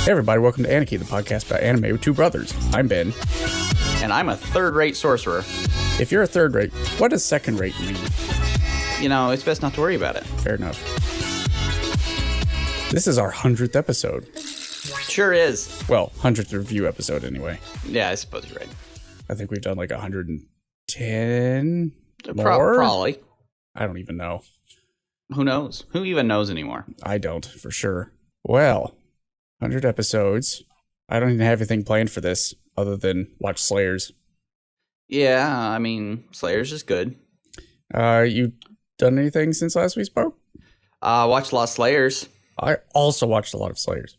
Hey everybody, welcome to Aniki, the podcast about anime with two brothers. I'm Ben. And I'm a third-rate sorcerer. If you're a third rate, what does second rate mean? You know, it's best not to worry about it. Fair enough. This is our 100th episode. Sure is. Well, 100th review episode anyway. Yeah, I suppose you're right. I think we've done like 110 more? Probably. I don't even know. Who knows? Who even knows anymore? I don't, for sure. Well, 100 episodes. I don't even have anything planned for this other than watch Slayers. Yeah, I mean, Slayers is good. You done anything since last we spoke? Watched a lot of Slayers. I also watched a lot of Slayers.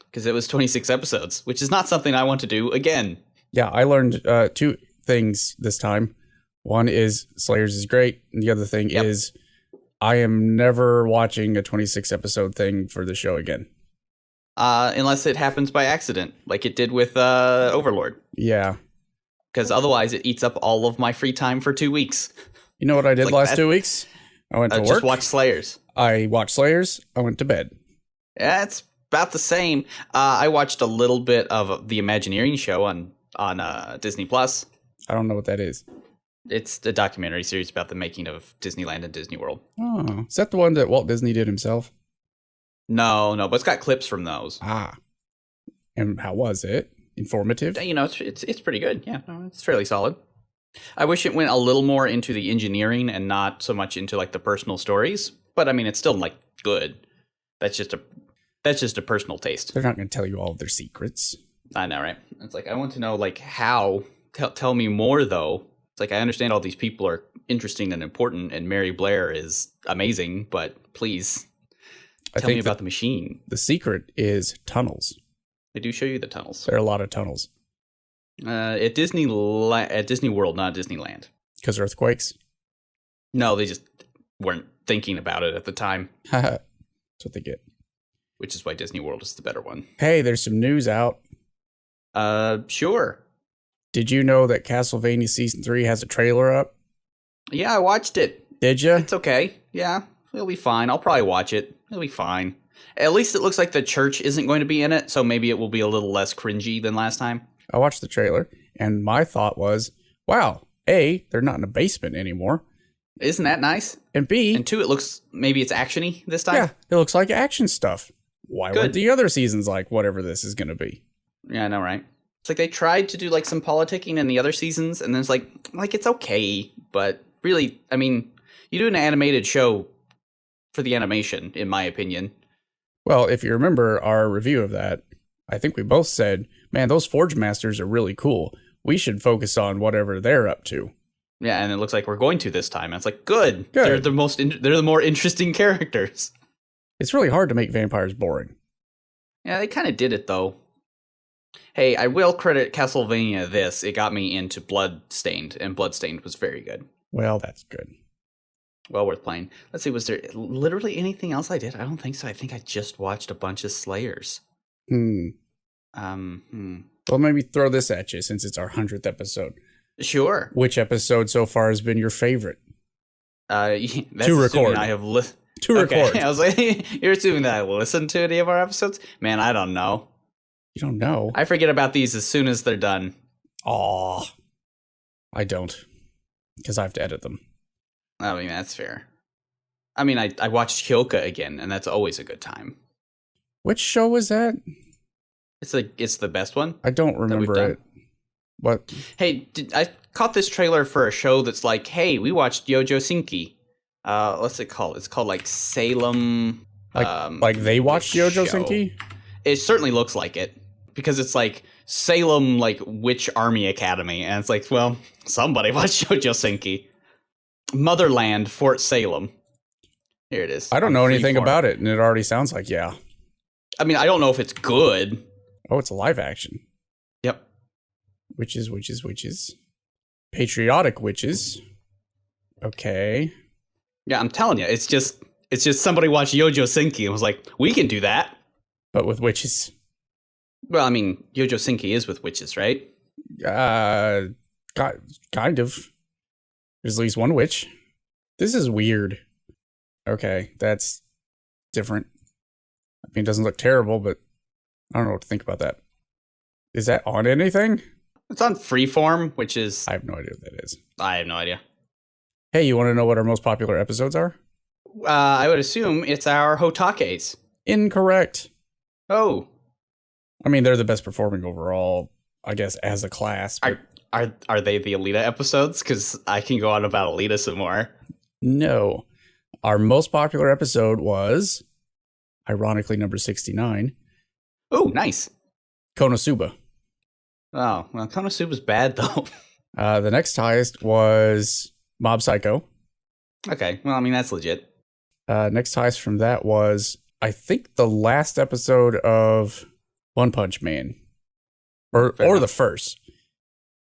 Because it was 26 episodes, which is not something I want to do again. Yeah, I learned two things this time. One is Slayers is great, and the other thing is I am never watching a 26 episode thing for the show again. Unless it happens by accident, like it did with Overlord. Yeah. Because otherwise it eats up all of my free time for 2 weeks. You know what I did like last 2 weeks? I went to work. Just watch Slayers. I watched Slayers. I went to bed. Yeah, it's about the same. I watched a little bit of the Imagineering show on Disney Plus. I don't know what that is. It's a documentary series about the making of Disneyland and Disney World. Oh, is that the one that Walt Disney did himself? No, but it's got clips from those. Ah, and how was it? Informative? You know, it's pretty good. Yeah, no, it's fairly solid. I wish it went a little more into the engineering and not so much into like the personal stories. But I mean, it's still like good. That's just a personal taste. They're not going to tell you all of their secrets. I know, right? It's like I want to know like how. Tell me more though. It's like I understand all these people are interesting and important, and Mary Blair is amazing, but please tell me about the machine. The secret is tunnels. They do show you the tunnels. There are a lot of tunnels. At Disney World, not Disneyland. Because earthquakes? No, they just weren't thinking about it at the time. That's what they get. Which is why Disney World is the better one. Hey, there's some news out. Sure. Did you know that Castlevania Season 3 has a trailer up? Yeah, I watched it. Did you? It's okay. Yeah, it'll be fine. I'll probably watch it. It'll be fine. At least it looks like the church isn't going to be in it, so maybe it will be a little less cringy than last time. I watched the trailer, and my thought was, wow, A, they're not in a basement anymore. Isn't that nice? And B... And 2, it looks, maybe it's action-y this time? Yeah, it looks like action stuff. Why weren't the other seasons like whatever this is going to be? Yeah, I know, right? It's like they tried to do like some politicking in the other seasons, and then it's like it's okay, but really, I mean, you do an animated show for the animation, in my opinion. Well, if you remember our review of that, I think we both said, man, those Forge Masters are really cool. We should focus on whatever they're up to. Yeah, and it looks like we're going to this time. And it's like, good. They're the more interesting characters. It's really hard to make vampires boring. Yeah, they kind of did it, though. Hey, I will credit Castlevania this. It got me into Bloodstained, and Bloodstained was very good. Well, that's good. Well worth playing. Let's see, was there literally anything else I did? I don't think so. I think I just watched a bunch of Slayers. Well, maybe throw this at you since it's our 100th episode. Sure. Which episode so far has been your favorite? That's to record. I have to record. I was like, you're assuming that I listened to any of our episodes? Man, I don't know. You don't know? I forget about these as soon as they're done. Aw. I don't. Because I have to edit them. I mean, that's fair. I mean, I watched Hyaku again, and that's always a good time. Which show was that? It's the best one. I don't remember it. What? Hey, I caught this trailer for a show that's like, hey, we watched Yojo Senki. What's it called? It's called like Salem. Like they watched Yojo Senki? It certainly looks like it because it's like Salem, like Witch Army Academy, and it's like, well, somebody watched Yojo Senki. Motherland, Fort Salem. Here it is. I don't know anything about it, and it already sounds like, yeah. I mean, I don't know if it's good. Oh, it's a live action. Yep. Witches. Patriotic witches. Okay. Yeah, I'm telling you, it's just somebody watched Yojo Senki and was like, we can do that. But with witches. Well, I mean, Yojo Senki is with witches, right? Kind of. There's at least one witch. This is weird. Okay, that's different. I mean, it doesn't look terrible, but I don't know what to think about that. Is that on anything? It's on Freeform, which is... I have no idea what that is. I have no idea. Hey, you want to know what our most popular episodes are? I would assume it's our Hotakes. Incorrect. Oh. I mean, they're the best performing overall, I guess, as a class. But Are they the Alita episodes? Because I can go on about Alita some more. no. Our most popular episode was, ironically, number 69. Oh, nice. Konosuba. Oh, well, Konosuba's bad, though. The next highest was Mob Psycho. Okay, well, I mean, that's legit. Next highest from that was, I think, the last episode of One Punch Man. Or the first.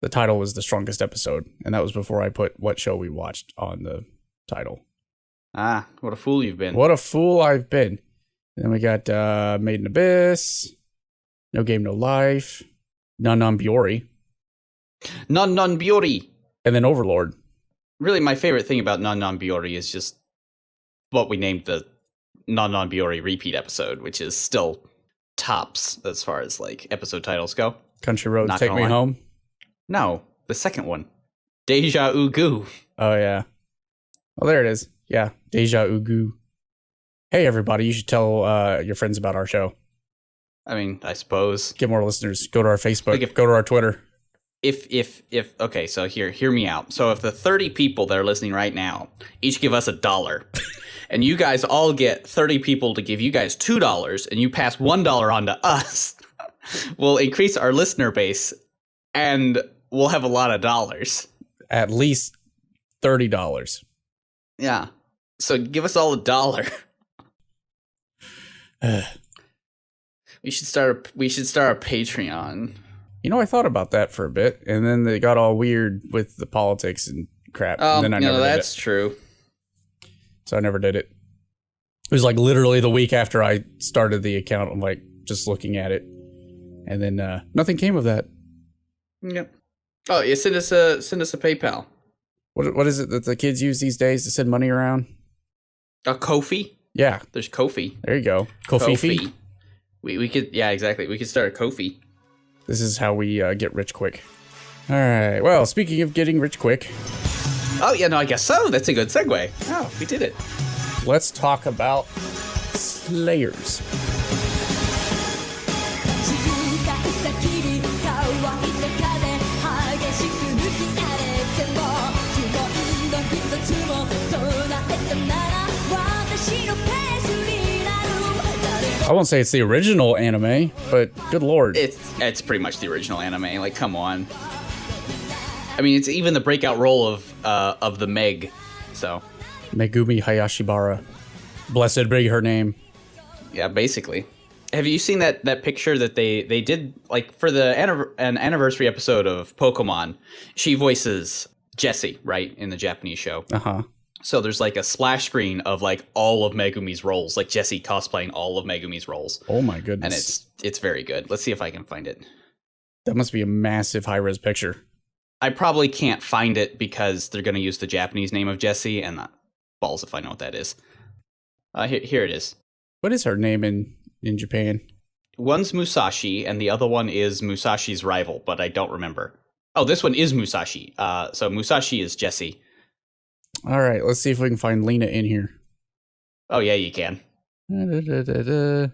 The title was the strongest episode, and that was before I put what show we watched on the title. Ah, what a fool you've been. What a fool I've been. And then we got Made in Abyss, No Game, No Life, Non Biori, Non Biori. and then Overlord. Really, my favorite thing about Non Biori is just what we named the Non Biori repeat episode, which is still tops as far as like episode titles go. Country Roads, Not Take gonna Me lie. Home. No, the second one. Deja Ugu. Oh, yeah. Oh, there it is. Yeah, Deja Ugu. Hey, everybody, you should tell your friends about our show. I mean, I suppose. Get more listeners. Go to our Facebook. Like Go to our Twitter. If okay, so hear me out. So if the 30 people that are listening right now each give us $1, and you guys all get 30 people to give you guys $2, and you pass $1 on to us, we'll increase our listener base, and we'll have a lot of dollars. At least $30. Yeah. So give us all $1. We should start a Patreon. You know, I thought about that for a bit, and then they got all weird with the politics and crap. Oh, and then I never did that's it. true. So I never did it. It was like literally the week after I started the account. I'm like just looking at it, and then nothing came of that. Yep. Oh, yeah, send us a PayPal. What is it that the kids use these days to send money around? A Ko-fi? Yeah, There's Ko-fi. there you go. Kofi. We could, yeah, exactly. We could start a Ko-fi. This is how we get rich quick. All right. Well, speaking of getting rich quick, Oh, yeah, no, I guess so. That's a good segue. Oh, we did it. let's talk about Slayers. I won't say it's the original anime, but good lord. It's pretty much the original anime. Like, come on. I mean, it's even the breakout role of the Meg. So, Megumi Hayashibara. Blessed be her name. yeah, basically. Have you seen that picture that they did, like, for an anniversary episode of Pokemon? She voices Jessie, right, in the Japanese show. Uh-huh. So there's like a splash screen of like all of Megumi's roles, like Jessie cosplaying all of Megumi's roles. Oh my goodness. And it's very good. Let's see if I can find it. That must be a massive high-res picture. I probably can't find it because they're going to use the Japanese name of Jessie, and balls if I know what that is. Here it is. What is her name in Japan? One's Musashi, and the other one is Musashi's rival, but I don't remember. Oh, this one is Musashi. So Musashi is Jessie. All right, let's see if we can find Lina in here. Oh, yeah, you can. Da-da-da-da-da.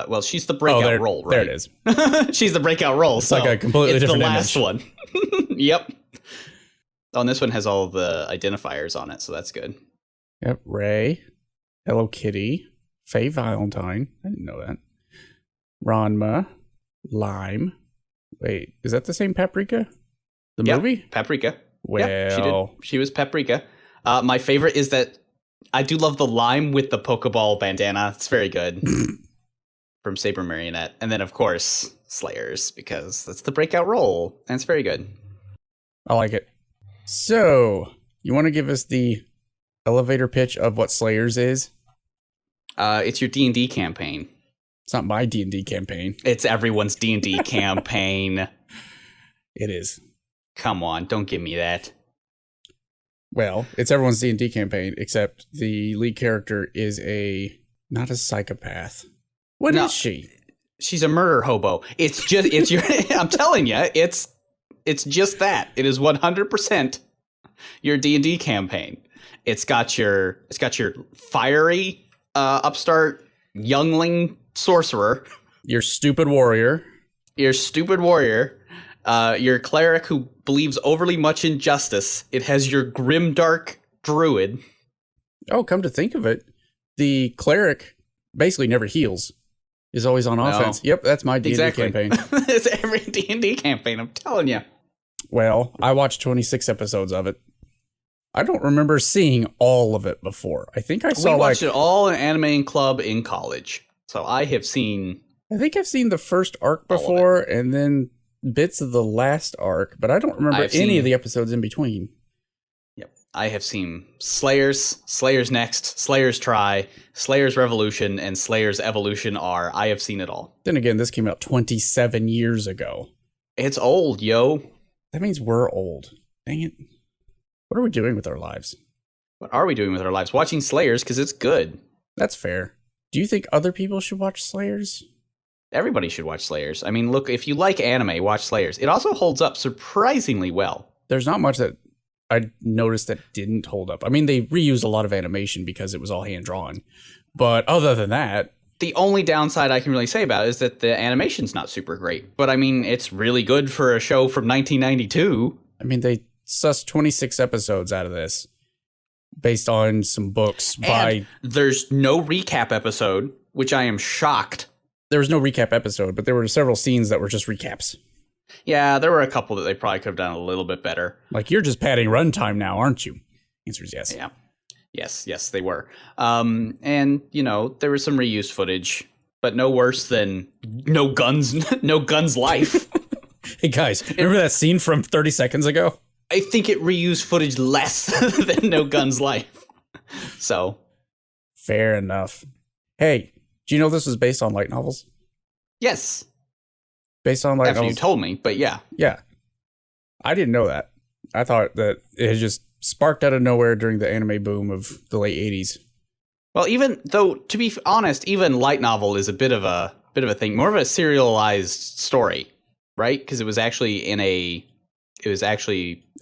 Well, she's the breakout role, right? There it is. She's the breakout role. It's like a completely different It's the last image. one. Yep. Oh, and this one has all the identifiers on it, so that's good. Yep, Ray, Hello Kitty, Faye Valentine. I didn't know that. Ranma, Lime. Wait, is that the same Paprika? The Yep, movie? Paprika. Well, Yeah, she was Paprika. My favorite is that I do love the lime with the Pokeball bandana. It's very good. From Saber Marionette. And then, of course, Slayers, because that's the breakout role. And it's very good. I like it. So, you want to give us the elevator pitch of what Slayers is? It's your D&D campaign. It's not my D&D campaign. It's everyone's D&D campaign. It is. Come on, don't give me that. Well, it's everyone's D&D campaign, except the lead character is not a psychopath. What is she? She's a murder hobo. It's just it's your. I'm telling you, it's just that. It is 100% your D&D campaign. It's got your fiery upstart youngling sorcerer, your stupid warrior, your cleric who believes overly much in justice. It has your grimdark druid. Oh, come to think of it, the cleric basically never heals. Is always on offense. Yep, that's my D&D campaign. It's every D&D campaign, I'm telling you. Well, I watched 26 episodes of it. I don't remember seeing all of it before. I think I saw We watched it all in Anime Club in college. So I think I've seen the first arc before and then bits of the last arc, but I don't remember any of the episodes in between. Yep. I have seen Slayers, Slayers Next, Slayers Try, Slayers Revolution, and Slayers Evolution R. I have seen it all. Then again, this came out 27 years ago. It's old, yo. That means we're old. Dang it. What are we doing with our lives? What are we doing with our lives? Watching Slayers because it's good. That's fair. Do you think other people should watch Slayers? Everybody should watch Slayers. I mean, look, if you like anime, watch Slayers. It also holds up surprisingly well. There's not much that I noticed that didn't hold up. I mean, they reused a lot of animation because it was all hand-drawn. But other than that... The only downside I can really say about it is that the animation's not super great. But I mean, it's really good for a show from 1992. I mean, they sussed 26 episodes out of this based on some books by... There's no recap episode, which I am shocked. There was no recap episode, but there were several scenes that were just recaps. Yeah, there were a couple that they probably could have done a little bit better. Like, you're just padding runtime now, aren't you? Answer is yes. Yeah. Yes, they were. And, you know, there was some reused footage, but no worse than no guns life. Hey, guys, remember that scene from 30 seconds ago? I think it reused footage less than No Guns Life. So. Fair enough. Hey, do you know this was based on light novels? Yes. Based on light novels? After you told me, but yeah. Yeah. I didn't know that. I thought that it had just sparked out of nowhere during the anime boom of the late 80s. Well, even though, to be honest, even light novel is a bit of a thing. More of a serialized story, right? Because it was actually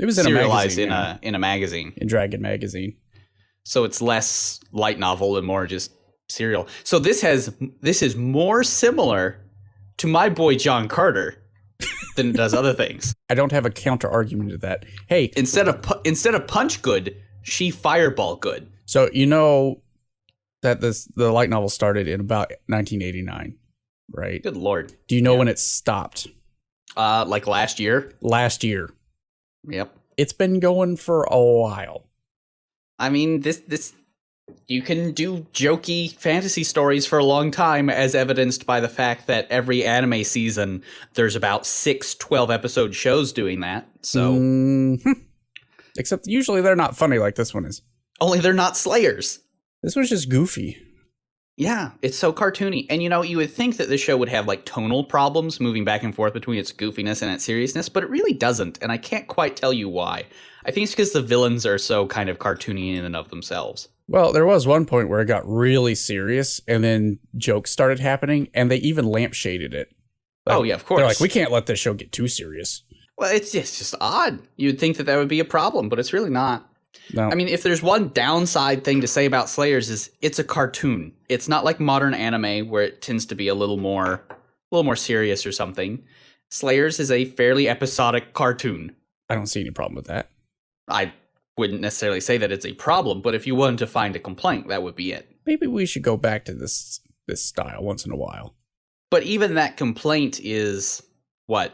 serialized in a magazine. In Dragon magazine. So it's less light novel and more just serial. So this is more similar to My Boy John Carter than it does other things. I don't have a counter argument to that. Hey, instead of punch good, she fireball good. So you know that the light novel started in about 1989, right? Good Lord. Do you know when it stopped? Like last year? Last year. Yep. It's been going for a while. I mean, this you can do jokey fantasy stories for a long time, as evidenced by the fact that every anime season there's about 6 12-episode shows doing that. So except usually they're not funny like this one is. Only they're not Slayers. This was just goofy. Yeah, it's so cartoony. And, you know, you would think that this show would have, like, tonal problems moving back and forth between its goofiness and its seriousness, but it really doesn't, and I can't quite tell you why. I think it's because the villains are so kind of cartoony in and of themselves. Well, there was one point where it got really serious, and then jokes started happening, and they even lampshaded it. Like, oh, yeah, of course. They're like, we can't let this show get too serious. Well, it's just odd. You'd think that would be a problem, but it's really not. No. I mean, if there's one downside thing to say about Slayers is it's a cartoon. It's not like modern anime where it tends to be a little more serious or something. Slayers is a fairly episodic cartoon. I don't see any problem with that. I wouldn't necessarily say that it's a problem, but if you wanted to find a complaint, that would be it. Maybe we should go back to this style once in a while. But even that complaint is what?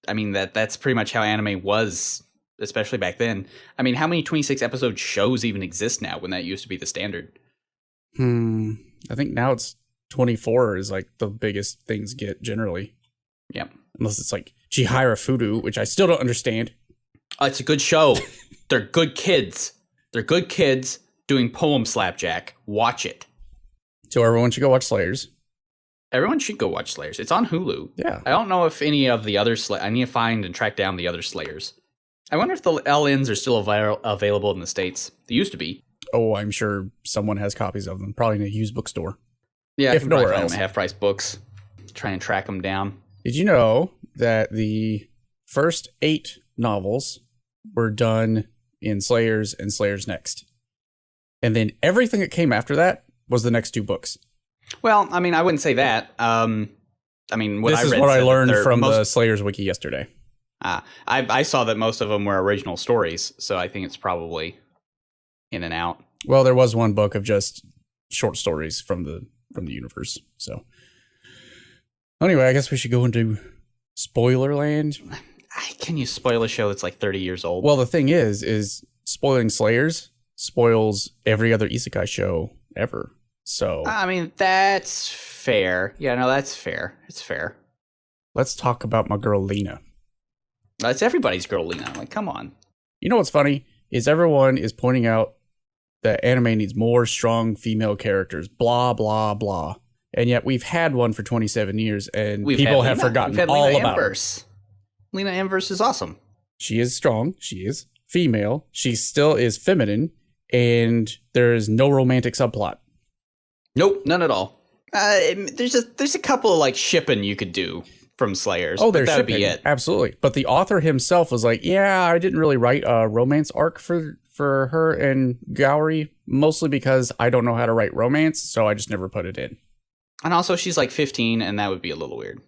I mean, that's pretty much how anime was, especially back then. I mean, how many 26 episode shows even exist now when that used to be the standard? I think now it's 24 is like the biggest things get generally. Yeah. Unless it's like Chihira Fudu, which I still don't understand. It's a good show. They're good kids. They're good kids doing poem slapjack. Watch it. So everyone should go watch Slayers. Everyone should go watch Slayers. It's on Hulu. Yeah. I don't know if any of the other I need to find and track down the other Slayers. I wonder if the LNs are still available in the States. They used to be. Oh, I'm sure someone has copies of them. Probably in a used bookstore. Yeah, if nowhere else. Half-price books. try and track them down. Did you know that the first 8 novels were done in Slayers and Slayers Next? And then everything that came after that was the next 2 books. Well, I mean, I wouldn't say that. I mean, this is what I learned from the Slayers wiki yesterday. I saw that most of them were original stories, so I think it's probably in and out. Well, there was one book of just short stories from the universe. So anyway, I guess we should go into spoiler land. Can you spoil a show that's like 30 years old? Well, the thing is spoiling Slayers spoils every other isekai show ever. So I mean, that's fair. Yeah, no, that's fair. It's fair. Let's talk about my girl Lina. That's everybody's girl Lina. Like, come on. You know what's funny is everyone is pointing out that anime needs more strong female characters, blah, blah, blah. And yet we've had one for 27 years and people have forgotten all Lina about Inverse. her. Lina Inverse is awesome. She is strong. She is female. She still is feminine. And there is no romantic subplot. Nope, none at all. There's a couple of like shipping you could do from Slayers. Oh, there's that would shipping. be it. Absolutely. But the author himself was like, yeah, I didn't really write a romance arc for her and Gourry, mostly because I don't know how to write romance, so I just never put it in. And also, she's like 15, and that would be a little weird.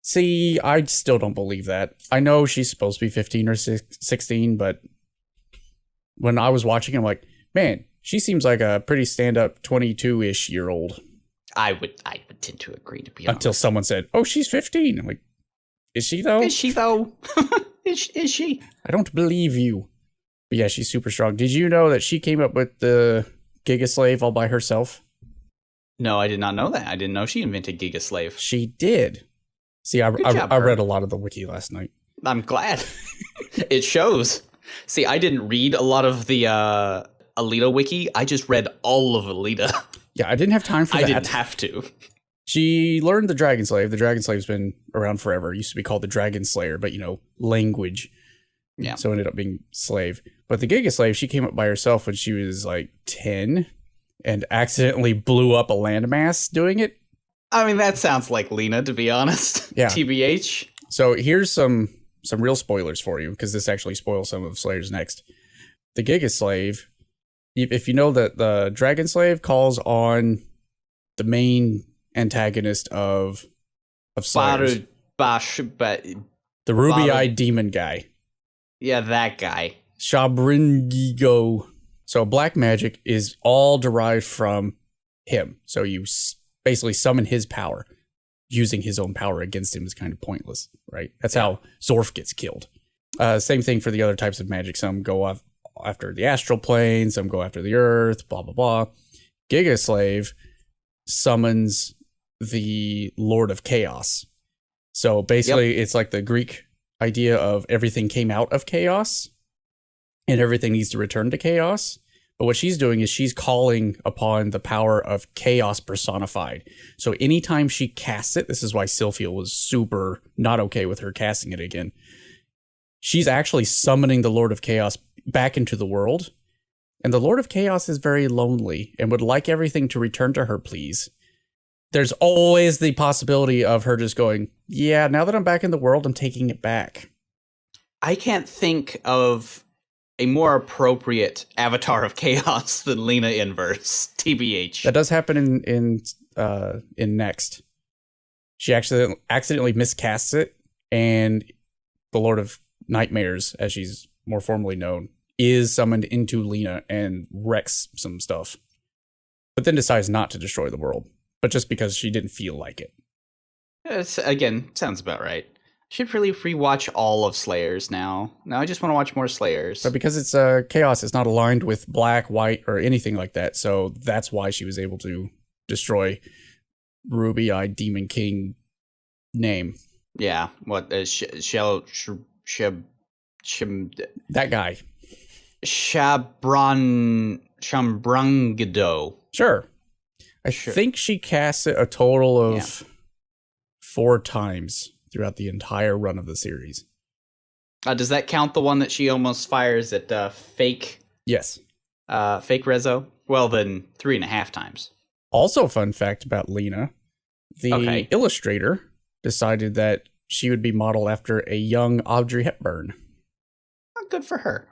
See, I still don't believe that. I know she's supposed to be 15 or 16, but when I was watching, I'm like, man, she seems like a pretty stand-up 22-ish year old. I would tend to agree, to be honest. Until someone said, oh, she's 15. I'm like, is she though? Is she though? Is she? I don't believe you. But yeah, she's super strong. Did you know that she came up with the Giga Slave all by herself? No, I did not know that. I didn't know she invented Giga Slave. She did. See, I read a lot of the wiki last night. I'm glad. It shows. See, I didn't read a lot of the Alita wiki. I just read all of Alita. Yeah, I didn't have time for that. I didn't have to. She learned the Dragon Slave. The Dragon Slave's been around forever. It used to be called the Dragon Slayer, but, language. Yeah. So it ended up being slave. But the Giga Slave, she came up by herself when she was like 10 and accidentally blew up a landmass doing it. I mean, that sounds like Lina, to be honest. Yeah. TBH. So here's some real spoilers for you, because this actually spoils some of Slayers Next. The Giga Slave, if you know that the Dragon Slave calls on the main antagonist of Slayers, the ruby-eyed demon guy. Yeah, that guy. Shabringigo. So black magic is all derived from him. So you basically summon his power. Using his own power against him is kind of pointless, right? That's how Zorf gets killed. Same thing for the other types of magic. Some go after the astral plane, some go after the earth, blah, blah, blah. Giga Slave summons the Lord of Chaos. So basically, It's like the Greek idea of everything came out of chaos and everything needs to return to chaos. But what she's doing is she's calling upon the power of chaos personified. So anytime she casts it, this is why Sylphia was super not okay with her casting it again. She's actually summoning the Lord of Chaos back into the world. And the Lord of Chaos is very lonely and would like everything to return to her, please. There's always the possibility of her just going, yeah, now that I'm back in the world, I'm taking it back. I can't think of a more appropriate avatar of chaos than Lina Inverse, TBH. That does happen in Next. She accidentally miscasts it, and the Lord of Nightmares, as she's more formally known, is summoned into Lina and wrecks some stuff. But then decides not to destroy the world, but just because she didn't feel like it. Again, sounds about right. Should really rewatch all of Slayers now. Now I just want to watch more Slayers. But because it's chaos, it's not aligned with black, white, or anything like that. So that's why she was able to destroy Ruby-Eyed Demon King name. Yeah, what that guy. Shambrangado. Sure. I think she cast it a total of 4 times throughout the entire run of the series. Does that count the one that she almost fires at fake? Yes. Fake Rezo? Well, then 3.5 times. Also, fun fact about Lina. the illustrator decided that she would be modeled after a young Audrey Hepburn. Oh, good for her.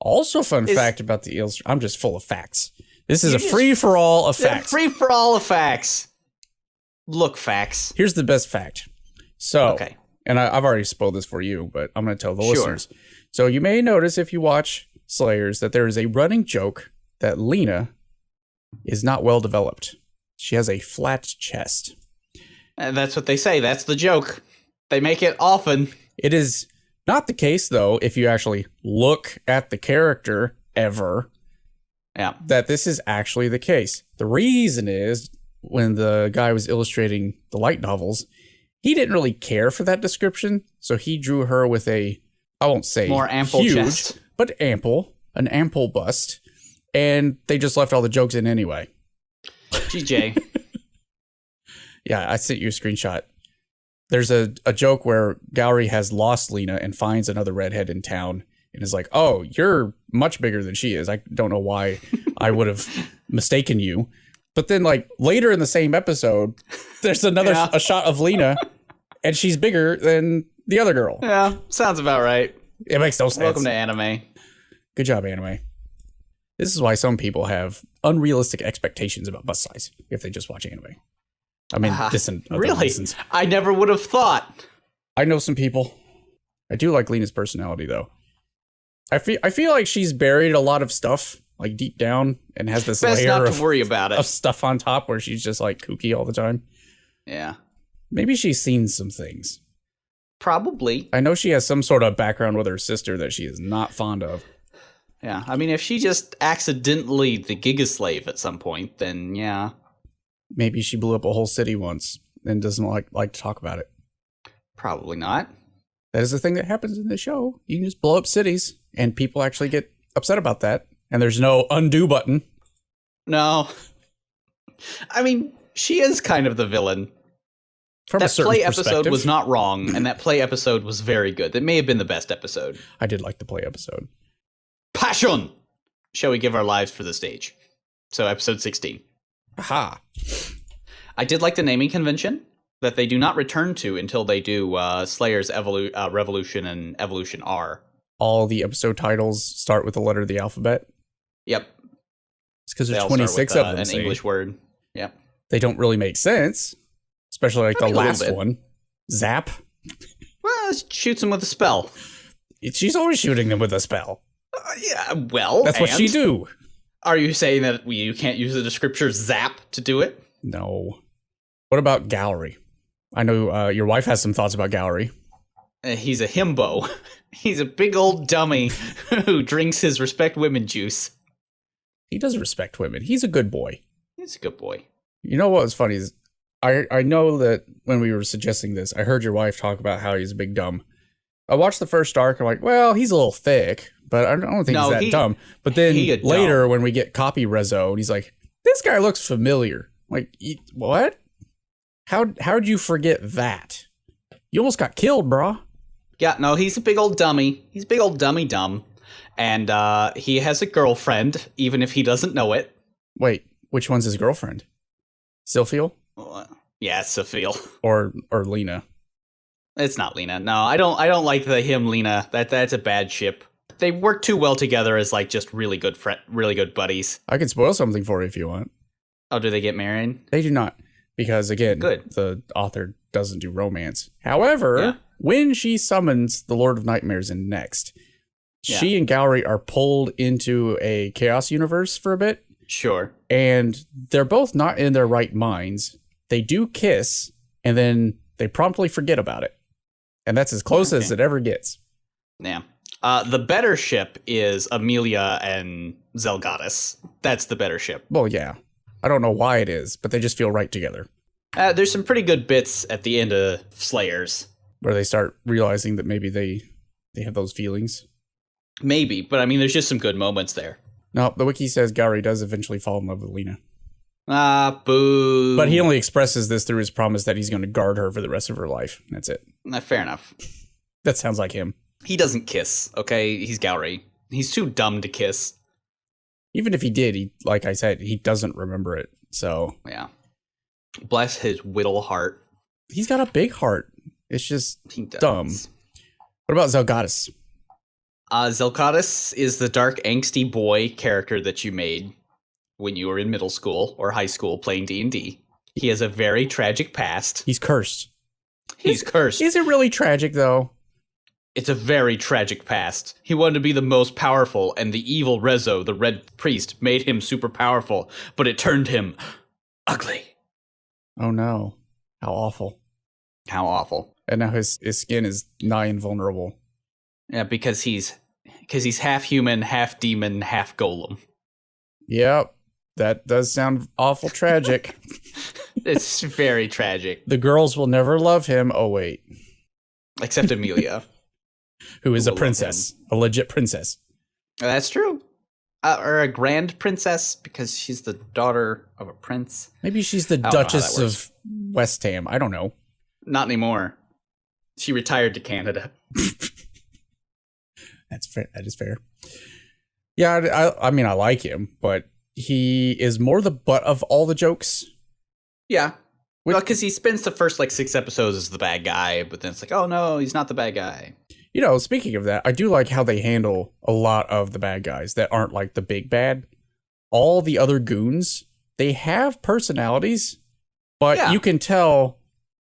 Also, fun fact about the illustrator. I'm just full of facts. This is a free-for-all of facts. Free-for-all of facts. Look, facts. Here's the best fact. So, and I've already spoiled this for you, but I'm going to tell the listeners. So you may notice if you watch Slayers that there is a running joke that Lina is not well developed. She has a flat chest. And that's what they say. That's the joke. They make it often. It is not the case, though, if you actually look at the character ever, that this is actually the case. The reason is, when the guy was illustrating the light novels, he didn't really care for that description, so he drew her with a, I won't say more ample huge, chest, but an ample bust, and they just left all the jokes in anyway. GJ. Yeah, I sent you a screenshot. There's a joke where Gourry has lost Lina and finds another redhead in town and is like, oh, you're much bigger than she is. I don't know why I would have mistaken you. But then, like, later in the same episode, there's another a shot of Lina, and she's bigger than the other girl. Yeah, sounds about right. It makes no sense. Welcome to anime. Good job, anime. This is why some people have unrealistic expectations about bust size if they just watch anime. I mean, this and other really? reasons. I never would have thought. I know some people. I do like Lina's personality, though. I feel like she's buried a lot of stuff, like, deep down, and has this Best layer not to worry about it. of stuff on top where she's just, like, kooky all the time. Yeah. Maybe she's seen some things. Probably. I know she has some sort of background with her sister that she is not fond of. Yeah, I mean, if she just accidentally the Giga Slave at some point, then yeah. Maybe she blew up a whole city once and doesn't like to talk about it. Probably not. That is the thing that happens in the show. You can just blow up cities, and people actually get upset about that. And there's no undo button. No. I mean, she is kind of the villain. From that a certain play perspective. episode was not wrong, and that play episode was very good. That may have been the best episode. I did like the play episode. Passion! Shall we give our lives for the stage? So, episode 16. Aha. I did like the naming convention that they do not return to until they do Slayer's Revolution and Evolution R. All the episode titles start with the letter of the alphabet? Yep. It's because there's 26 of them. An English word. Yep. They don't really make sense. Especially like the last one. Zap. Well, it shoots them with a spell. She's always shooting them with a spell. Yeah, well, that's what she do. Are you saying that you can't use the descriptor zap to do it? No. What about Gourry? I know your wife has some thoughts about Gourry. He's a himbo. He's a big old dummy who drinks his respect women juice. He does respect women. He's a good boy. He's a good boy. You know what was funny is I know that when we were suggesting this, I heard your wife talk about how he's a big dumb. I watched the first arc, I'm like, well, he's a little thick, but I don't think he's that dumb. But then later when we get copy Rezo, and he's like, this guy looks familiar. I'm like, what? How'd you forget that? You almost got killed, bro. Yeah, no, he's a big old dummy. He's a big old dummy dumb. And he has a girlfriend, even if he doesn't know it. Wait, which one's his girlfriend? Sylphiel? Yeah, Sylphiel. Or Lina. It's not Lina. No, I don't like the him Lina. That's a bad ship. They work too well together as like just really good buddies. I can spoil something for you if you want. Oh, do they get married? They do not. Because again, the author doesn't do romance. However, when she summons the Lord of Nightmares in next, she and Gourry are pulled into a chaos universe for a bit. Sure. And they're both not in their right minds. They do kiss, and then they promptly forget about it. And that's as close as it ever gets. Yeah. The better ship is Amelia and Zelgadis. That's the better ship. Well, yeah. I don't know why it is, but they just feel right together. There's some pretty good bits at the end of Slayers. Where they start realizing that maybe they have those feelings. Maybe, but I mean, there's just some good moments there. No, the wiki says Gourry does eventually fall in love with Lina. Ah, boo. But he only expresses this through his promise that he's going to guard her for the rest of her life. That's it. Fair enough. That sounds like him. He doesn't kiss, okay? He's Gourry. He's too dumb to kiss. Even if he did, like I said, he doesn't remember it. So yeah. Bless his whittle heart. He's got a big heart. It's just He does. dumb. What about Zelgadis? Zelgadis is the dark, angsty boy character that you made when you were in middle school or high school playing D&D. He has a very tragic past. He's cursed. He's cursed. Is it really tragic, though? It's a very tragic past. He wanted to be the most powerful, and the evil Rezo, the Red Priest, made him super powerful, but it turned him ugly. Oh, no. How awful. How awful. And now his skin is nigh invulnerable. Yeah, because he's half human, half demon, half golem. Yep. That does sound awful tragic. It's very tragic. The girls will never love him. Oh, wait. Except Amelia. Who is a princess. A legit princess. That's true. Or a grand princess, because she's the daughter of a prince. Maybe she's the Duchess of West Ham. I don't know. Not anymore. She retired to Canada. That's fair. That is fair. Yeah, I mean, I like him, but he is more the butt of all the jokes. Yeah. Well, because he spends the first, 6 episodes as the bad guy, but then it's like, oh, no, he's not the bad guy. You know, speaking of that, I do like how they handle a lot of the bad guys that aren't like the big bad. All the other goons, they have personalities, but you can tell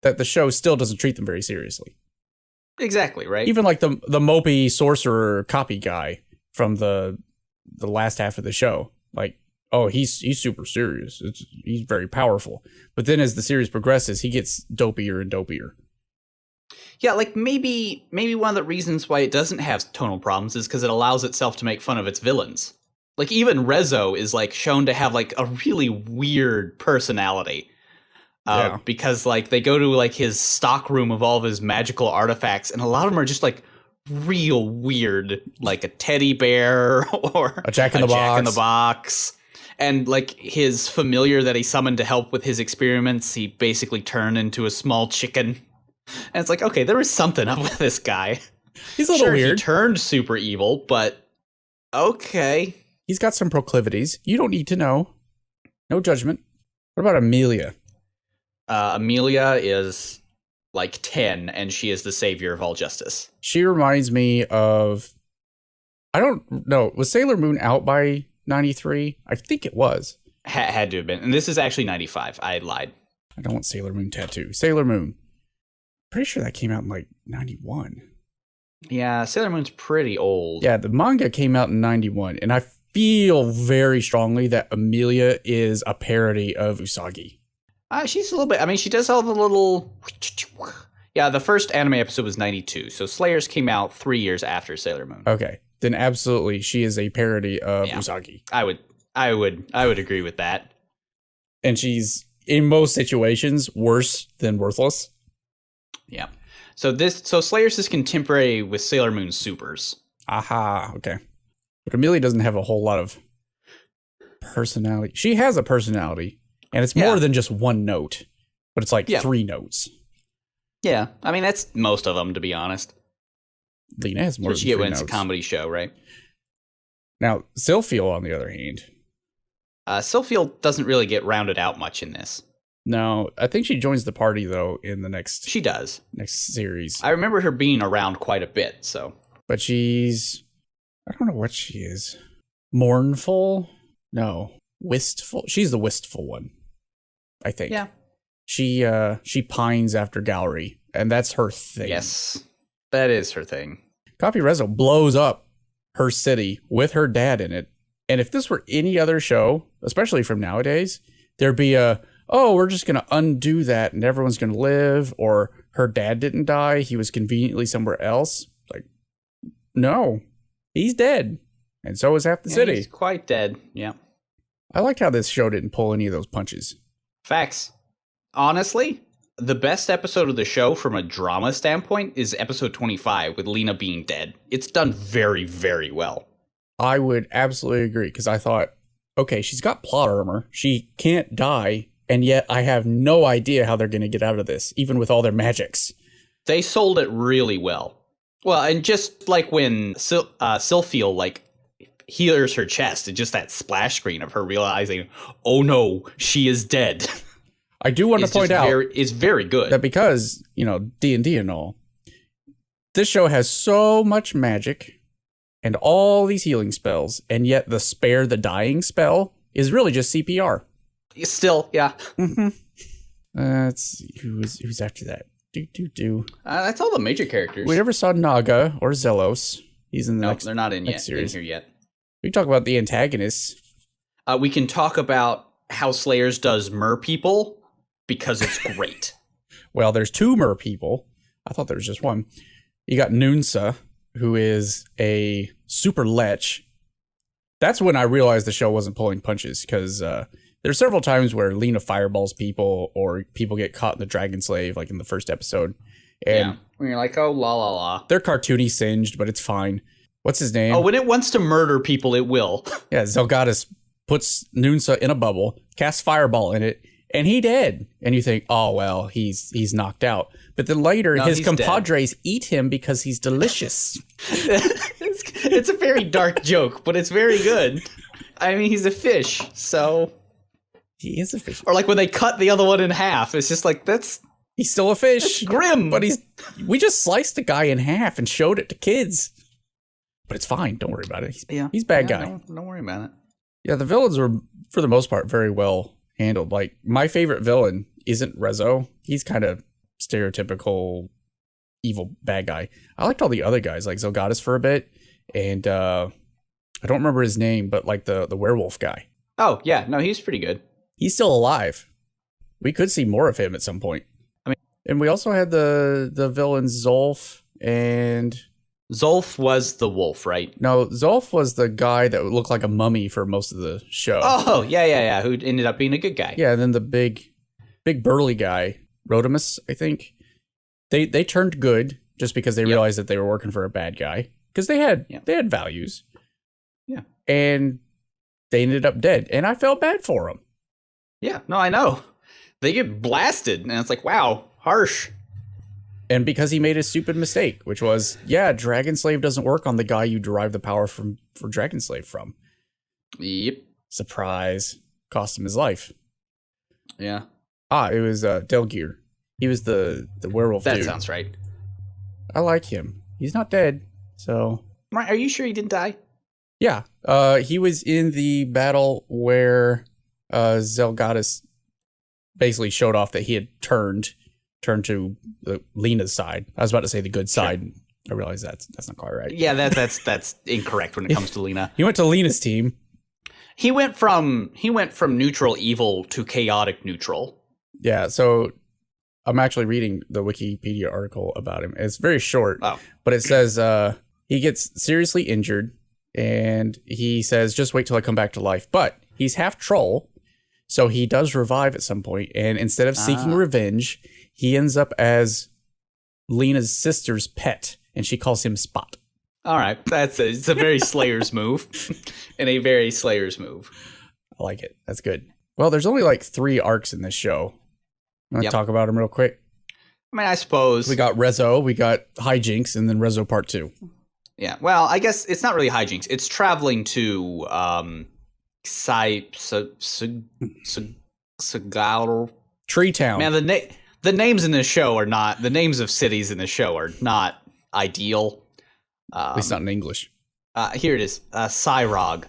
that the show still doesn't treat them very seriously. Exactly, right? Even like the mopey sorcerer copy guy from the last half of the show. Like, oh, he's super serious. He's very powerful. But then as the series progresses, he gets dopier and dopier. Yeah, maybe one of the reasons why it doesn't have tonal problems is because it allows itself to make fun of its villains. Even Rezo is shown to have a really weird personality. Because they go to his stock room of all of his magical artifacts, and a lot of them are just real weird, like a teddy bear or a Jack in the Box. And his familiar that he summoned to help with his experiments, he basically turned into a small chicken. And it's okay, there was something up with this guy. He's a little weird. He turned super evil, but okay. He's got some proclivities. You don't need to know. No judgment. What about Amelia? Amelia is 10, and she is the savior of all justice. She reminds me of... I don't know. Was Sailor Moon out by 93? I think it was. Had to have been. And this is actually 95. I lied. I don't want Sailor Moon tattoo. Sailor Moon. Pretty sure that came out in 91. Yeah, Sailor Moon's pretty old. Yeah, the manga came out in 91, and I feel very strongly that Amelia is a parody of Usagi. She's a little bit... I mean, she does all the little... Yeah, the first anime episode was 92, so Slayers came out 3 years after Sailor Moon. Okay, then absolutely, she is a parody of Usagi. I would agree with that. And she's, in most situations, worse than worthless. Yeah. So Slayers is contemporary with Sailor Moon Supers. Aha, okay. But Amelia doesn't have a whole lot of personality. She has a personality, and it's more than just one note, but it's 3 notes. Yeah, I mean, that's most of them, to be honest. Lina has more than 3 notes. You get when it's a comedy show, right? Now, Sylphiel, on the other hand. Sylphiel doesn't really get rounded out much in this. No, I think she joins the party, though, in the next... She does. Next series. I remember her being around quite a bit, so... But she's... I don't know what she is. Mournful? No. Wistful? She's the wistful one, I think. Yeah. She pines after Gourry, and that's her thing. Yes, that is her thing. Copy Rezo blows up her city with her dad in it, and if this were any other show, especially from nowadays, there'd be we're just going to undo that and everyone's going to live, or her dad didn't die, he was conveniently somewhere else. No, he's dead, and so is half the city. He's quite dead, yeah. I liked how this show didn't pull any of those punches. Facts. Honestly, the best episode of the show from a drama standpoint is episode 25 with Lina being dead. It's done very, very well. I would absolutely agree, because I thought, okay, she's got plot armor. She can't die, and yet I have no idea how they're going to get out of this, even with all their magics. They sold it really well. Well, and just when Sylphiel, heals her chest, and just that splash screen of her realizing, oh no, she is dead. I do want to point out is very good. that because, D&D and all, this show has so much magic and all these healing spells, and yet the spare the dying spell is really just CPR. Still, yeah. Mm-hmm. Let's see, who's after that? That's all the major characters. We never saw Naga or Zelos. He's in the next. They're not in series. Here yet. We can talk about the antagonists. We can talk about how Slayers does mer people because it's great. Well, there's 2 mer people. I thought there was just one. You got Nunsa, who is a super lech. That's when I realized the show wasn't pulling punches, because there's several times where Lina fireballs people, or people get caught in the Dragon Slave, like in the first episode. And when you're like, oh, la la la. They're cartoony singed, but it's fine. What's his name? Oh, when it wants to murder people, it will. Yeah, Zelgadis puts Nunsa in a bubble, casts fireball in it, and he dead. And you think, oh, well, he's knocked out. But then later, his compadres eat him because he's delicious. It's a very dark joke, but it's very good. I mean, he's a fish, so... He is a fish. Or like when they cut the other one in half, it's just like, he's still a fish. That's grim. But we just sliced the guy in half and showed it to kids. But it's fine. Don't worry about it. He's a bad guy. Don't worry about it. Yeah, the villains were, for the most part, very well handled. Like, my favorite villain isn't Rezo. He's kind of stereotypical evil bad guy. I liked all the other guys, like Zelgadis for a bit. And I don't remember his name, but like the werewolf guy. Oh, yeah. No, he's pretty good. He's still alive. We could see more of him at some point. And we also had the villains Zolf and... Zolf was the wolf, right? No, Zolf was the guy that looked like a mummy for most of the show. Oh, yeah, who ended up being a good guy. Yeah, and then the big burly guy, Rodimus, I think. They turned good just because they realized that they were working for a bad guy. Because they had values. Yeah. And they ended up dead. And I felt bad for them. Yeah, no, I know. They get blasted, and it's like, wow, harsh. And because he made a stupid mistake, which was, Dragon Slave doesn't work on the guy you derive the power for Dragon Slave from. Yep. Surprise. Cost him his life. Yeah. It was Delgear. He was the werewolf dude. That sounds right. I like him. He's not dead, so... Are you sure he didn't die? Yeah. He was in the battle where... Zelgadis basically showed off that he had turned to Lina's side. I was about to say the good side. Sure. I realize that's not quite right. Yeah, that's incorrect when it comes to Lina. He went to Lina's team. He went from neutral evil to chaotic neutral. Yeah, so I'm actually reading the Wikipedia article about him. It's very short, but it says he gets seriously injured, and he says, just wait till I come back to life. But he's half troll. So he does revive at some point, and instead of seeking revenge, he ends up as Lina's sister's pet, and she calls him Spot. All right, it's a very Slayers move, and a very Slayers move. I like it. That's good. Well, there's only like 3 arcs in this show. You want to talk about them real quick? I mean, I suppose we got Rezo, we got Hijinks, and then Rezo Part 2. Yeah. Well, I guess it's not really hijinks. It's traveling to Tree Town. Man, the names in this show are not, the names of cities in the show are not ideal. At least not in English. Here it is. Cyrog.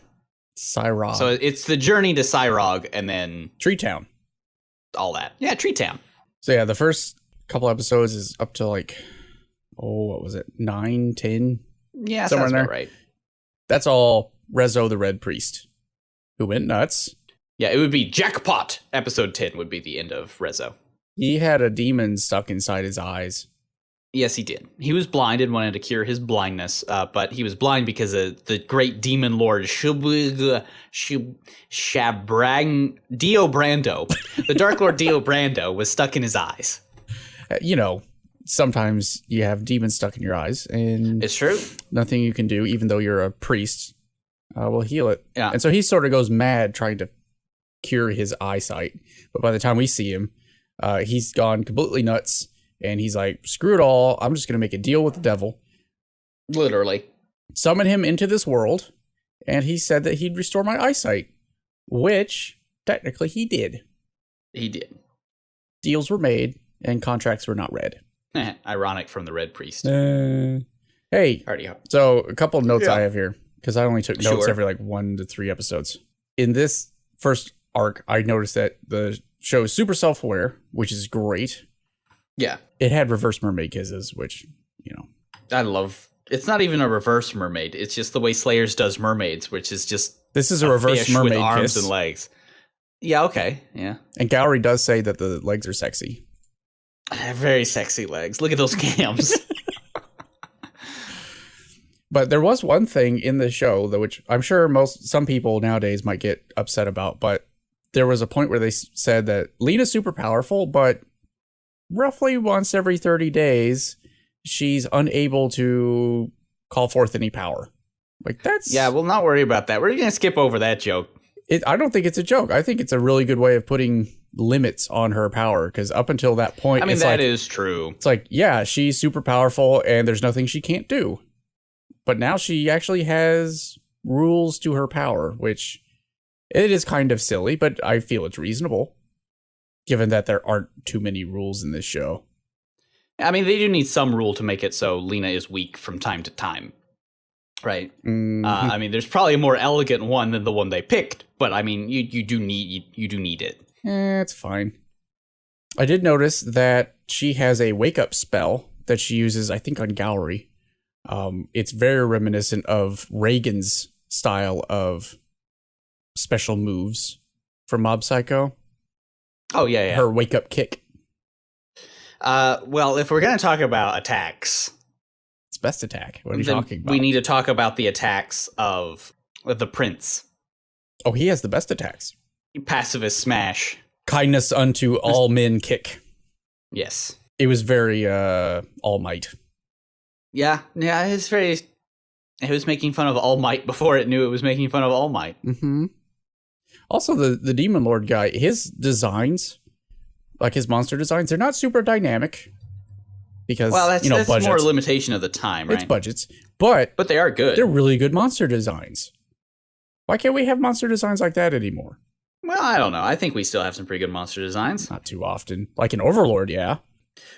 Cyrog. So it's the journey to Cyrog, and then Tree Town. All that. Yeah, Tree Town. So yeah, the first couple episodes is up to like, what was it? 9, 10? Yeah, somewhere in there. Right. That's all Rezo the Red Priest, who went nuts. Yeah, it would be Jackpot. Episode 10 would be the end of Rezo. He had a demon stuck inside his eyes. Yes, he did. He was blind and wanted to cure his blindness, but he was blind because the great demon lord Shabrang Dio Brando, the Dark Lord Dio Brando, was stuck in his eyes. Sometimes you have demons stuck in your eyes, and it's true. Nothing you can do, even though you're a priest, will heal it. Yeah. And so he sort of goes mad trying to cure his eyesight. But by the time we see him, he's gone completely nuts, and he's like, screw it all. I'm just going to make a deal with the devil. Literally. Summon him into this world, and he said that he'd restore my eyesight, which technically he did. He did. deals were made and contracts were not read. Ironic from the Red Priest. Hey, Already up. so a couple of notes I have here, because I only took notes Sure. every like 1 to 3 episodes. In this first arc, I noticed that the show is super self-aware, which is great. Yeah. It had reverse mermaid kisses, which, you know. I love... It's not even a reverse mermaid. It's just the way Slayers does mermaids, which is just... This is a reverse fish mermaid with arms kiss. and legs. Yeah, okay. Yeah. And Gourry does say that the legs are sexy. Very sexy legs. Look at those cams. But there was one thing in the show, that which I'm sure some people nowadays might get upset about, but there was a point where they said that Lina's super powerful, but roughly once every 30 days, she's unable to call forth any power. Like, that's... Yeah, we'll not worry about that. We're going to skip over that joke. I don't think it's a joke. I think it's a really good way of putting limits on her power, because up until that point... I mean, that is true. It's like, yeah, she's super powerful, and there's nothing she can't do. But now she actually has rules to her power, which it is kind of silly, but I feel it's reasonable, given that there aren't too many rules in this show. I mean, they do need some rule to make it so Lina is weak from time to time, right? Mm-hmm. I mean, there's probably a more elegant one than the one they picked, but I mean, you do need it. It's fine. I did notice that she has a wake-up spell that she uses, I think, on Gourry. It's very reminiscent of Reagan's style of special moves from Mob Psycho. Oh, yeah. Her wake-up kick. Well, if we're going to talk about attacks... It's best attack. What are you talking about? We need to talk about the attacks of the prince. Oh, he has the best attacks. Pacifist smash. Kindness unto all men kick. Yes. It was very All Might. Yeah, it's very... It was making fun of All Might before it knew it was making fun of All Might. Mm-hmm. Also, the Demon Lord guy, his designs, like his monster designs, they're not super dynamic. Because, that's budgets. more a limitation of the time, right? It's budgets. But they are good. They're really good monster designs. Why can't we have monster designs like that anymore? Well, I don't know. I think we still have some pretty good monster designs. Not too often. Like in Overlord, yeah.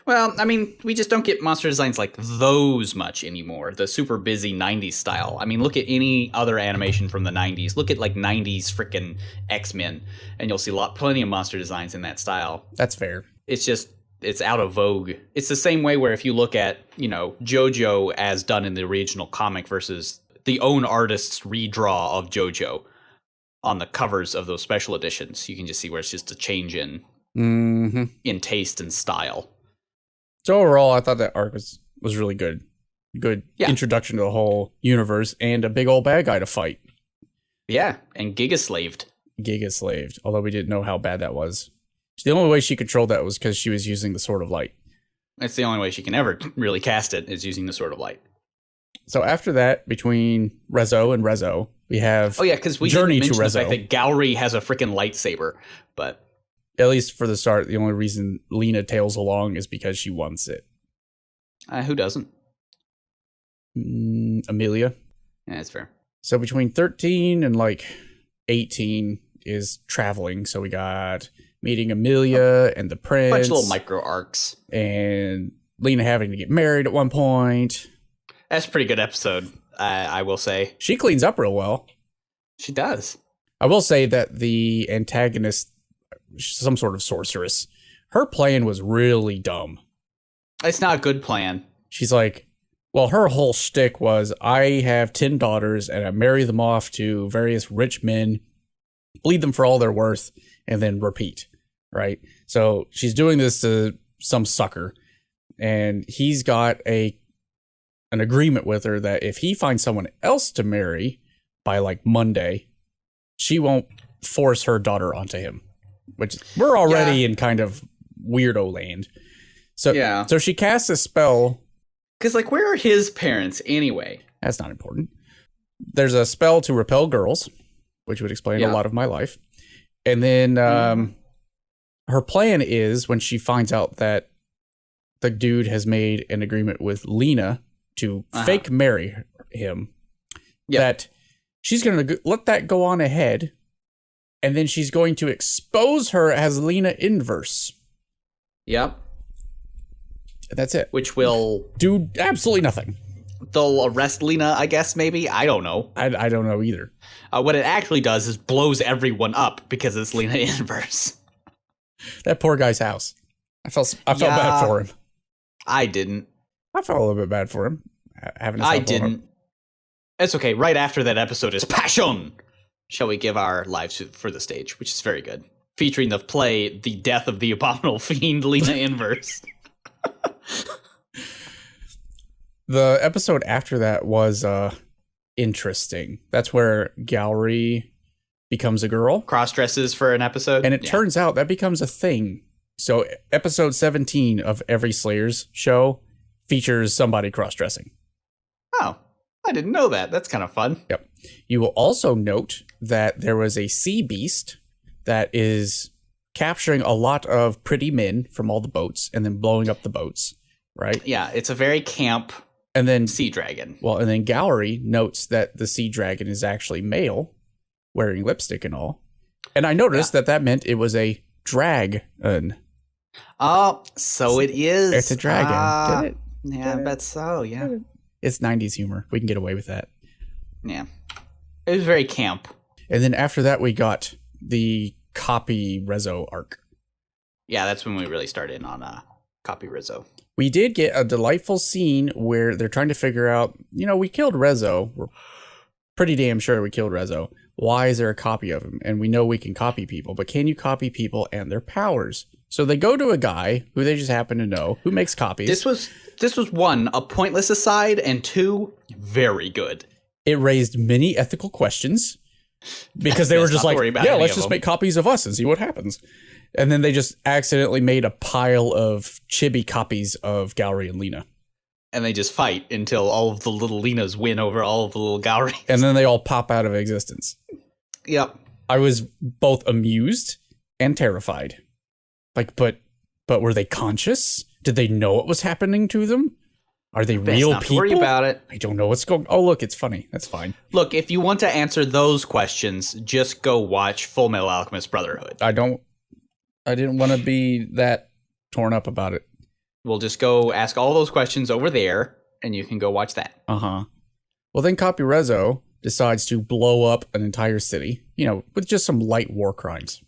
Well, I mean, we just don't get monster designs like those much anymore. The super busy 90s style. I mean, look at any other animation from the 90s. Look at like 90s frickin' X-Men, and you'll see plenty of monster designs in that style. That's fair. It's just, it's out of vogue. It's the same way where if you look at, JoJo as done in the original comic versus the own artist's redraw of JoJo on the covers of those special editions, you can just see where it's just a change in taste and style. So overall, I thought that arc was really good. Good introduction to the whole universe and a big old bad guy to fight. Yeah, and Giga-slaved. Although we didn't know how bad that was. The only way she controlled that was because she was using the Sword of Light. That's the only way she can ever really cast it, is using the Sword of Light. So after that, between Rezo and Rezo, we have because we Journey didn't to mention Rezo. the fact that Gourry has a freaking lightsaber, but... At least for the start, the only reason Lina tails along is because she wants it. Who doesn't? Amelia. Yeah, that's fair. So between 13 and 18 is traveling. So we got meeting Amelia and the prince. Bunch of little micro arcs. And Lina having to get married at one point. That's a pretty good episode, I will say. She cleans up real well. She does. I will say that the antagonist, some sort of sorceress, her plan was really dumb. It's not a good plan. She's like, well, her whole shtick was, I have 10 daughters and I marry them off to various rich men, bleed them for all they're worth, and then repeat, right? So she's doing this to some sucker, and he's got an agreement with her that if he finds someone else to marry by Monday, she won't force her daughter onto him. Which we're already in kind of weirdo land. So she casts a spell. Because, where are his parents anyway? That's not important. There's a spell to repel girls, which would explain a lot of my life. And then her plan is, when she finds out that the dude has made an agreement with Lina to fake marry him, that she's going to let that go on ahead. And then she's going to expose her as Lina Inverse. Yep. And that's it. Which will do absolutely nothing. They'll arrest Lina, I guess, maybe? I don't know. I don't know either. What it actually does is blows everyone up because it's Lina Inverse. That poor guy's house. I felt bad for him. I didn't. I felt a little bit bad for him. I didn't. It's okay. Right after that episode is Passion. Shall we give our lives for the stage, which is very good. Featuring the play The Death of the Abominable Fiend, Lina Inverse. The episode after that was interesting. That's where Gourry becomes a girl. Cross-dresses for an episode. And it turns out that becomes a thing. So episode 17 of every Slayers show features somebody cross-dressing. Oh, I didn't know that. That's kind of fun. Yep. You will also note that there was a sea beast that is capturing a lot of pretty men from all the boats and then blowing up the boats, right? Yeah, it's a very camp and then sea dragon. Well, and then Gourry notes that the sea dragon is actually male, wearing lipstick and all. And I noticed that meant it was a dragon. Oh, so it is. It's a dragon. Did it? Yeah, I bet so, yeah. It's 90s humor. We can get away with that. Yeah. It was very camp. And then after that, we got the Copy Rezo arc. Yeah, that's when we really started on Copy Rezo. We did get a delightful scene where they're trying to figure out, we killed Rezo. We're pretty damn sure we killed Rezo. Why is there a copy of him? And we know we can copy people, but can you copy people and their powers? So they go to a guy who they just happen to know who makes copies. This was one, a pointless aside, and two, very good. It raised many ethical questions because they were just like, let's just make copies of us and see what happens. And then they just accidentally made a pile of chibi copies of Gourry and Lina. And they just fight until all of the little Linas win over all of the little Gourrys. And then they all pop out of existence. Yep. I was both amused and terrified. Like, but were they conscious? Did they know what was happening to them? Are they real not people? Worry about it. I don't know what's going. Oh, look, it's funny. That's fine. Look, if you want to answer those questions, just go watch Full Metal Alchemist Brotherhood. I didn't want to be that torn up about it. We'll just go ask all those questions over there, and you can go watch that. Uh-huh. Well, then Copy Rezo decides to blow up an entire city, with just some light war crimes.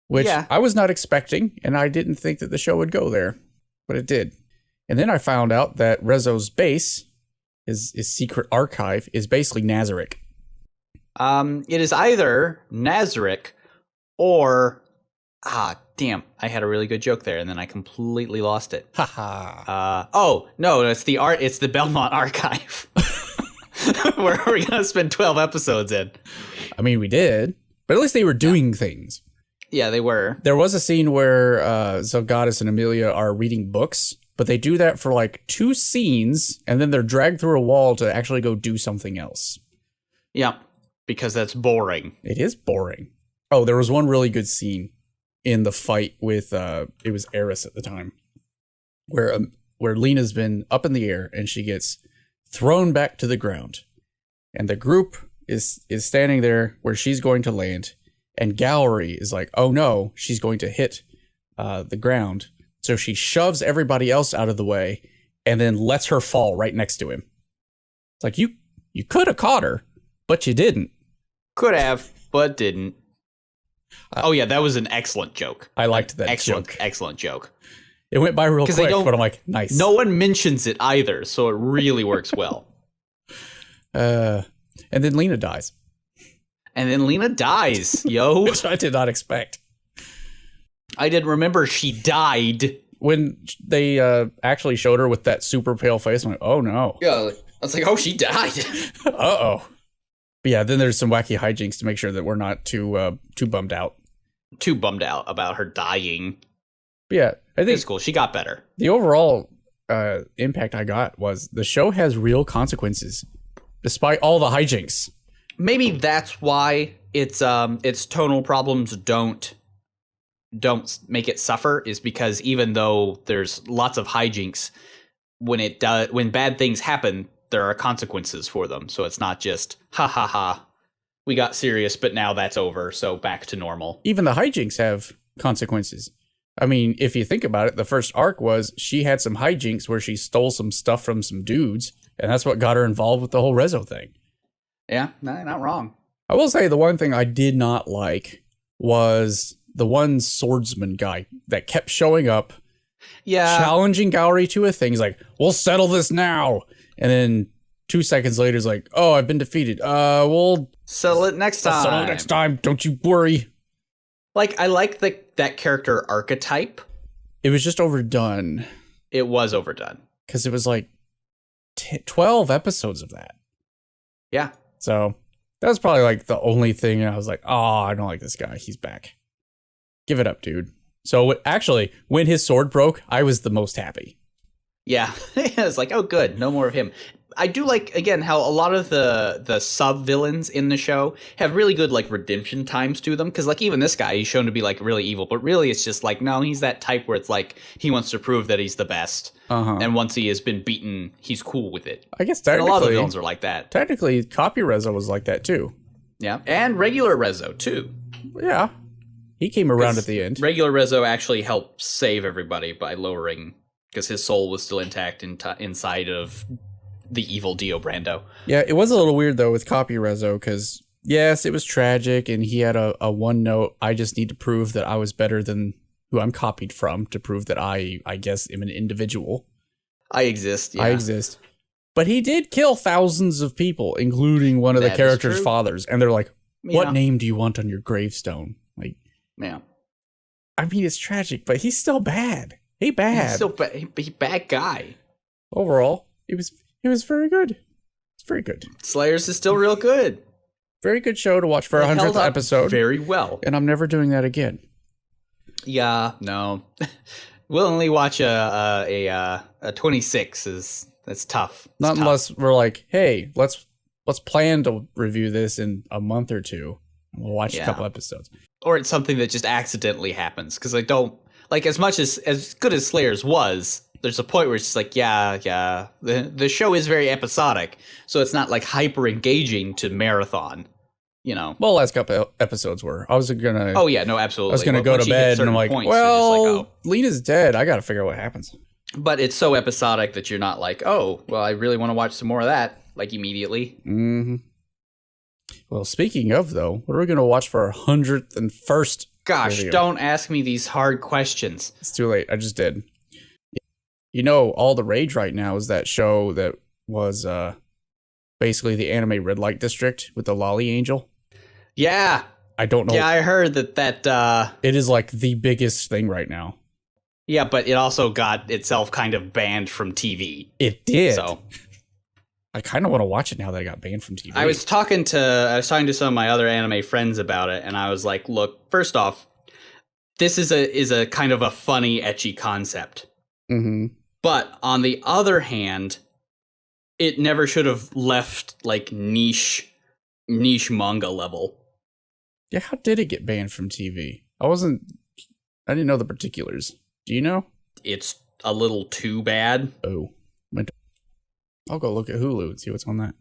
Which I was not expecting, and I didn't think that the show would go there, but it did. And then I found out that Rezo's base, his secret archive, is basically Nazarick. It is either Nazarick or... damn, I had a really good joke there, and then I completely lost it. Haha. No, it's the Belmont Archive. Where we're going to spend 12 episodes in. I mean, we did, but at least they were doing things. Yeah, they were. There was a scene where Zelgadis and Amelia are reading books, but they do that for like 2 scenes, and then they're dragged through a wall to actually go do something else. Yeah, because that's boring. It is boring. Oh, there was one really good scene in the fight with, it was Eris at the time, where Lina's been up in the air, and she gets thrown back to the ground. And the group is standing there where she's going to land, and Gourry is like, oh no, she's going to hit the ground. So she shoves everybody else out of the way and then lets her fall right next to him. It's like, you could have caught her, but you didn't. Could have, but didn't. Oh yeah, that was an excellent joke. I liked that joke. Excellent joke. It went by real quick, but I'm like, nice. No one mentions it either, so it really works well. And then Lina dies. And then Lina dies, yo. Which I did not expect. I didn't remember she died. When they actually showed her with that super pale face, I'm like, oh no. Yeah, I was like, oh, she died. Uh-oh. But yeah, then there's some wacky hijinks to make sure that we're not too bummed out. Too bummed out about her dying. But yeah, I think it's cool. She got better. The overall impact I got was the show has real consequences, despite all the hijinks. Maybe that's why its tonal problems don't make it suffer, is because even though there's lots of hijinks, when bad things happen, there are consequences for them. So it's not just ha ha ha, we got serious, but now that's over, so back to normal. Even the hijinks have consequences. I mean, if you think about it, the first arc was she had some hijinks where she stole some stuff from some dudes, and that's what got her involved with the whole Rezo thing. Yeah, no, not wrong. I will say the one thing I did not like was the one swordsman guy that kept showing up, challenging Gourry to a thing. He's like, we'll settle this now. And then 2 seconds later, he's like, oh, I've been defeated. We'll settle it next time. Settle it next time. Don't you worry. Like, I like that character archetype. It was just overdone. It was overdone. Because it was like 12 episodes of that. Yeah. So that was probably like the only thing I was like, oh, I don't like this guy. He's back. Give it up, dude. So actually, when his sword broke, I was the most happy. Yeah. It's like, oh, good. No more of him. I do like, again, how a lot of the sub-villains in the show have really good, like, redemption times to them. Because, like, even this guy, he's shown to be, like, really evil. But really, it's just like, no, he's that type where it's like, he wants to prove that he's the best. And once he has been beaten, he's cool with it. I guess technically, and a lot of the villains are like that. Technically, Copy Rezo was like that, too. Yeah. And regular Rezo, too. Yeah. He came around at the end. Regular Rezo actually helped save everybody by lowering, because his soul was still intact inside of the evil Dio Brando. Yeah, it was a little weird, though, with Copy Rezo, because, yes, it was tragic, and he had a one note, I just need to prove that I was better than who I'm copied from, to prove that I guess, am an individual. I exist, yeah. I exist. But he did kill thousands of people, including one of the character's fathers, and they're like, what name do you want on your gravestone? Like, yeah. I mean, it's tragic, but he's still bad. He's still he's bad guy. Overall, it was very good. It's very good. Slayers is still real good. Very good show to watch for 100th episode. Very well. And I'm never doing that again. Yeah, no. We'll only watch a 26 that's tough. Not unless we're like, hey, let's plan to review this in a month or two. And we'll watch a couple episodes. Or it's something that just accidentally happens. Because I don't, like, as good as Slayers was, there's a point where it's just like, the show is very episodic, so it's not like hyper engaging to marathon, you know. Well, last couple episodes were. I was gonna. Oh yeah, no, absolutely. I was gonna go to bed and I'm like, well, Lina's dead. I gotta figure out what happens. But it's so episodic that you're not like, oh, well, I really want to watch some more of that, like immediately. Mm-hmm. Well, speaking of though, what are we gonna watch for our 101st? Gosh, video? Don't ask me these hard questions. It's too late. I just did. You know, all the rage right now is that show that was basically the anime Red Light District with the Lolly Angel. Yeah. I don't know. Yeah, I heard that it is like the biggest thing right now. Yeah, but it also got itself kind of banned from TV. It did. So I kind of want to watch it now that I got banned from TV. I was talking to some of my other anime friends about it, and I was like, look, first off, this is a kind of a funny, ecchi concept. Mm-hmm. But on the other hand, it never should have left like niche manga level. Yeah, how did it get banned from TV? I didn't know the particulars. Do you know? It's a little too bad. Oh. I'll go look at Hulu and see what's on that.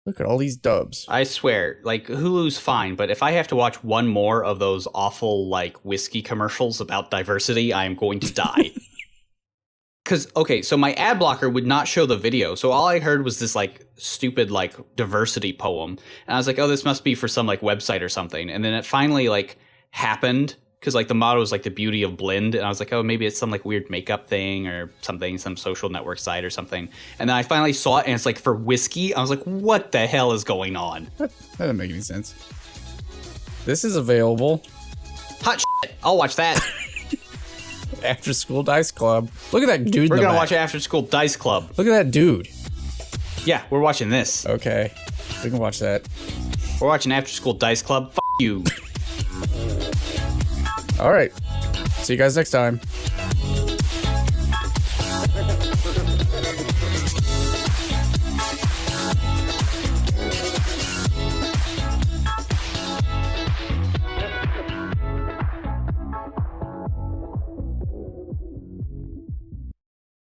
Look at all these dubs. I swear, like, Hulu's fine, but if I have to watch one more of those awful, like, whiskey commercials about diversity, I am going to die. Because, okay, so my ad blocker would not show the video, so all I heard was this, like, stupid, like, diversity poem. And I was like, oh, this must be for some, like, website or something. And then it finally, like, happened, because, like, the motto is, like, the beauty of blend. And I was like, oh, maybe it's some, like, weird makeup thing or something, some social network site or something. And then I finally saw it, and it's, like, for whiskey. I was like, what the hell is going on? That doesn't make any sense. This is available. Hot shit. I'll watch that. After School Dice Club. Look at that dude. We're going to watch After School Dice Club. Look at that dude. Yeah, we're watching this. Okay. We can watch that. We're watching After School Dice Club. F you. All right. See you guys next time.